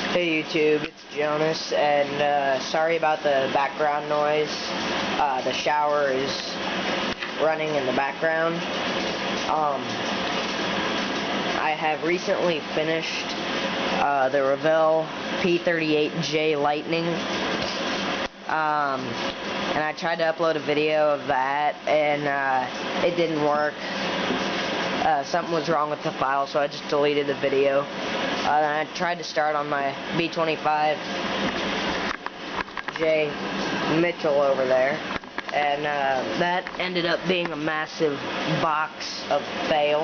Hey YouTube, it's Jonas, and sorry about the background noise. The shower is running in the background. I have recently finished the Revell P38J Lightning, and I tried to upload a video of that, and it didn't work. Something was wrong with the file, so I just deleted the video. And I tried to start on my B-25J Mitchell over there, and that ended up being a massive box of fail.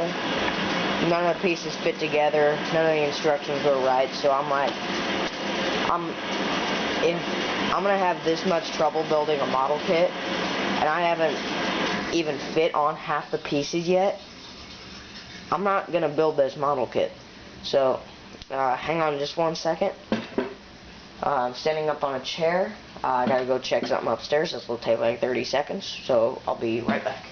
None of the pieces fit together, none of the instructions were right, so I'm like, if I'm gonna have this much trouble building a model kit, and I haven't even fit on half the pieces yet, I'm not gonna build this model kit. So hang on just one second. I'm standing up on a chair. I gotta go check something upstairs. This will take like 30 seconds, so I'll be right back.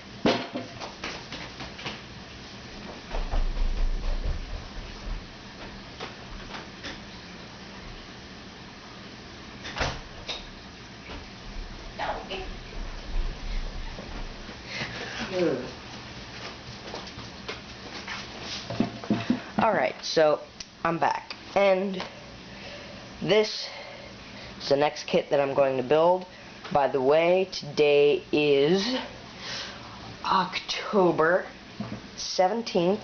Alright, so I'm back, and this is the next kit that I'm going to build. By the way, today is October 17th,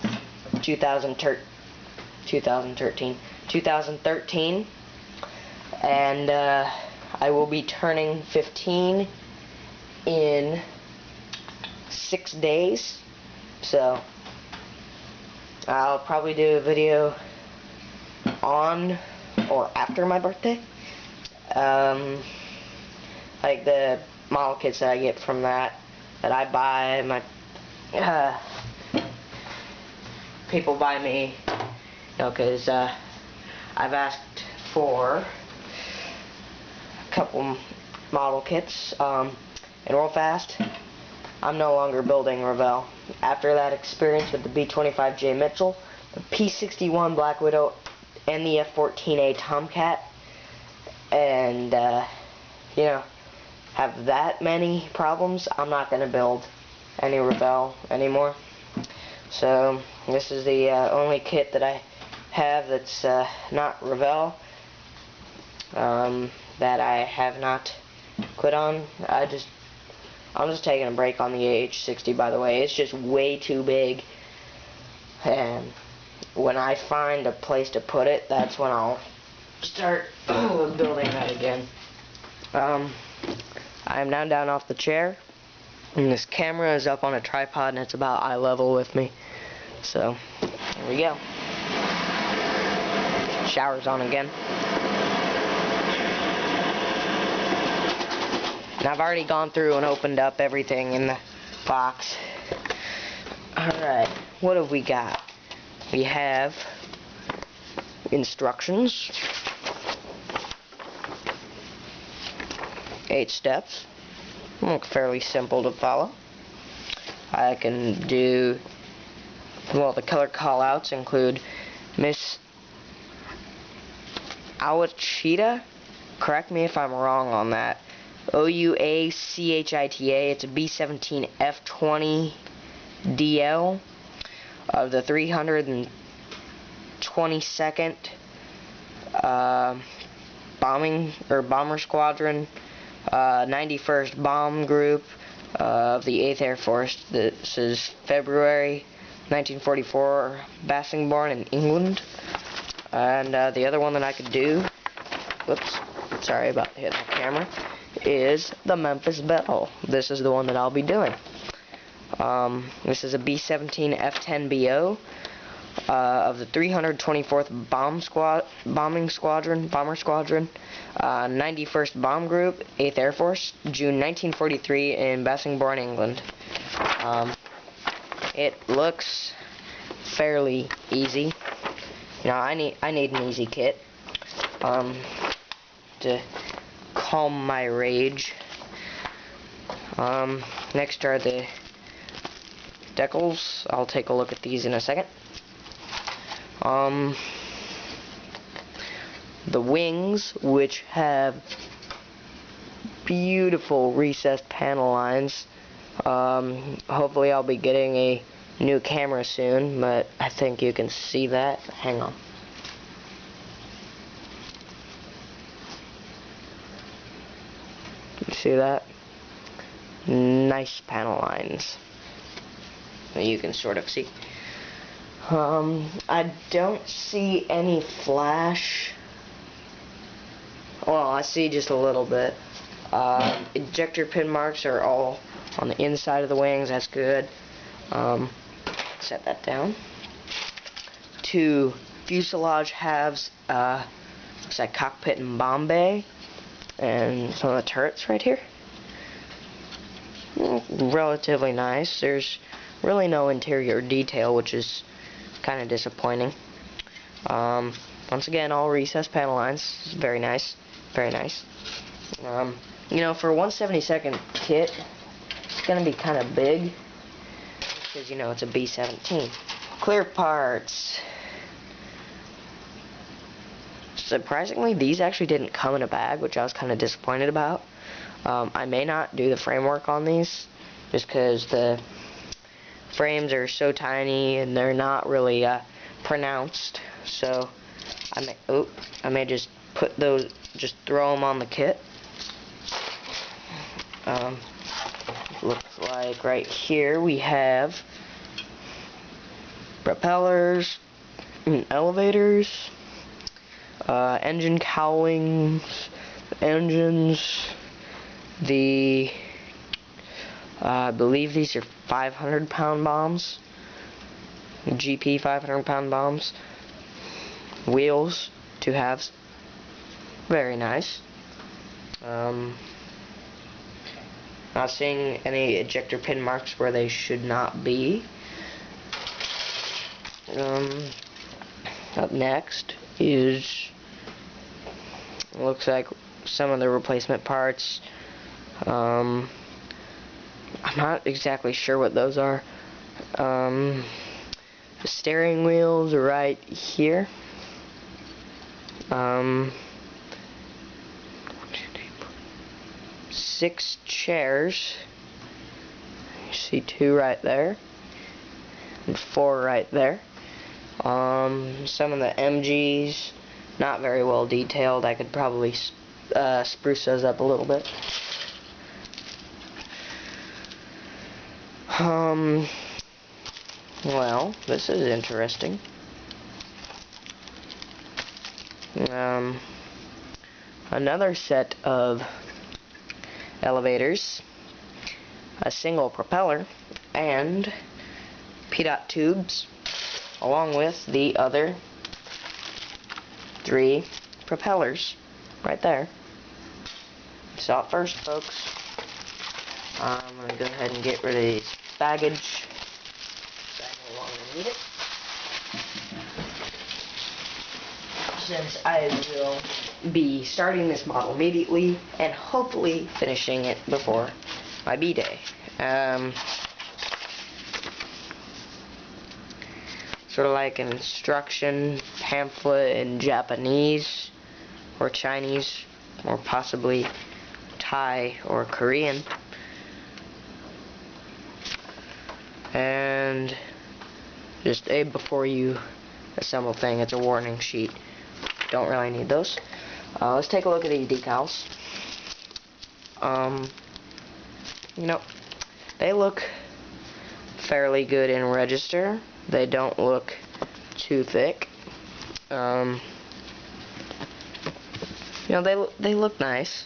2013, and I will be turning 15 in 6 days, so I'll probably do a video on or after my birthday. Like the model kits that I get from that I buy, my people buy me, because I've asked for a couple model kits, and real fast, I'm no longer building Revell. After that experience with the B-25J Mitchell, the P-61 Black Widow, and the F-14A Tomcat, and you know, have that many problems, I'm not going to build any Revell anymore. So this is the only kit that I have that's not Revell, that I have not quit on. I'm just taking a break on the AH-60, by the way. It's just way too big, and when I find a place to put it, that's when I'll start building that again. I am now down off the chair, and this camera is up on a tripod, and it's about eye level with me. So, here we go. Shower's on again. And I've already gone through and opened up everything in the box. Alright, what have we got? We have instructions. 8 steps. Look fairly simple to follow. I can do, well, the color callouts include Miss Awachita. Correct me if I'm wrong on that. Ouachita. It's a B-17F 20DL of the 322nd Bomber Squadron, 91st Bomb Group of the 8th Air Force. This is February 1944, Bassingbourn in England. And the other one that I could do, whoops, sorry about hitting the camera, is the Memphis Belle. This is the one that I'll be doing. This is a B-17F 10BO of the 324th Bomber Squadron, 91st Bomb Group, 8th Air Force, June 1943 in Bassingbourn, England. It looks fairly easy. You know, I need an easy kit to calm my rage. Next are the decals. I'll take a look at these in a second. the wings, which have beautiful recessed panel lines. Hopefully I'll be getting a new camera soon, but I think you can see that. Hang on. You see that? Nice panel lines that you can sort of see. I don't see any flash. Well, I see just a little bit. Ejector pin marks are all on the inside of the wings. That's good. Set that down. 2 fuselage halves. Looks like cockpit and bomb bay. And some of the turrets right here. Relatively nice. There's really no interior detail, which is kind of disappointing. Once again, all recessed panel lines. Very nice. Very nice. You know, for a 1/72nd kit, it's going to be kind of big. Because, you know, it's a B-17. Clear parts. Surprisingly, these actually didn't come in a bag, which I was kind of disappointed about. I may not do the framework on these, just because the frames are so tiny and they're not really pronounced. So I may just put those, just throw them on the kit. Looks like right here we have propellers, elevators, engine cowlings, engines. I believe these are 500-pound bombs. GP 500-pound bombs. Wheels, 2 halves. Very nice. Not seeing any ejector pin marks where they should not be. Up next is, looks like some of the replacement parts. I'm not exactly sure what those are. The steering wheels are right here. 6 chairs. You see 2 right there, and 4 right there. Some of the MGs, not very well detailed. I could probably spruce those up a little bit. Well, this is interesting. Another set of elevators, a single propeller, and P-dot tubes, along with the other 3 propellers right there. Saw it first, folks. I'm going to go ahead and get rid of these baggage. I no longer need it, since I will be starting this model immediately and hopefully finishing it before my B-day. Sort of like an instruction pamphlet in Japanese or Chinese or possibly Thai or Korean. And just a before you assemble thing. It's a warning sheet. Don't really need those. Let's take a look at these decals. You know, they look fairly good in register. They don't look too thick. You know, they look nice.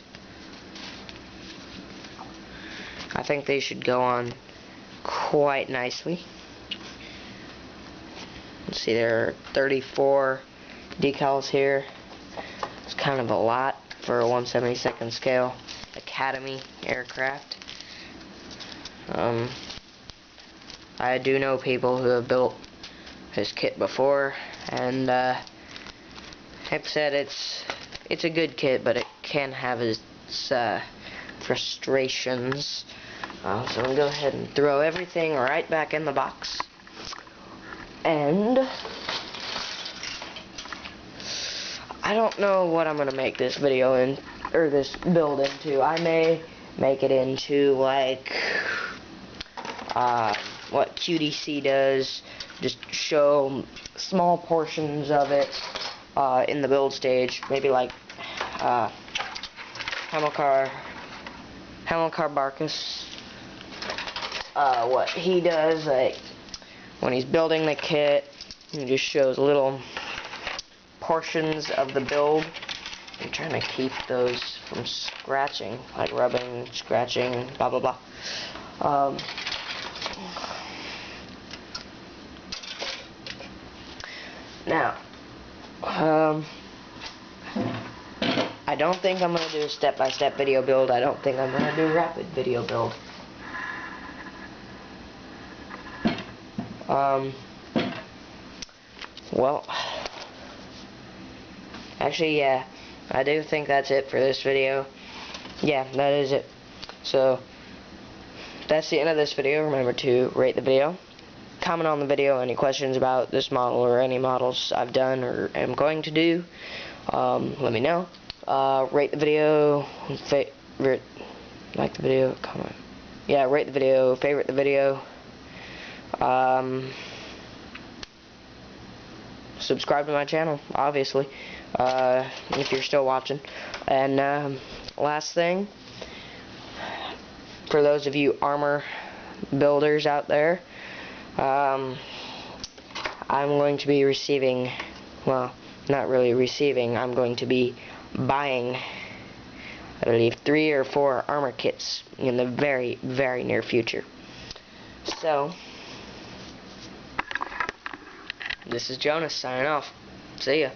I think they should go on quite nicely. Let's see, there are 34 decals here. It's kind of a lot for a 1/72nd scale Academy aircraft. I do know people who have built this kit before, and like I said, it's a good kit, but it can have its frustrations. So I'm going to go ahead and throw everything right back in the box. And I don't know what I'm gonna make this video in, or this build into. I may make it into like what QDC does, just show small portions of it in the build stage. Maybe like Hamilcar Barkus, what he does, like when he's building the kit, he just shows little portions of the build. I'm trying to keep those from scratching, like rubbing, scratching, blah blah blah. Now, I don't think I'm going to do a step-by-step video build. I don't think I'm going to do a rapid video build. Well, actually, yeah, I do think that's it for this video. Yeah, that is it. So, that's the end of this video. Remember to rate the video, comment on the video, any questions about this model or any models I've done or am going to do, let me know. Rate the video, favorite, like the video, comment. Yeah, rate the video, favorite the video. Subscribe to my channel, obviously, if you're still watching. And last thing, for those of you armor builders out there, I'm going to be receiving, well, not really receiving, I'm going to be buying, I believe, 3 or 4 armor kits in the very, very near future. So, this is Jonas signing off. See ya.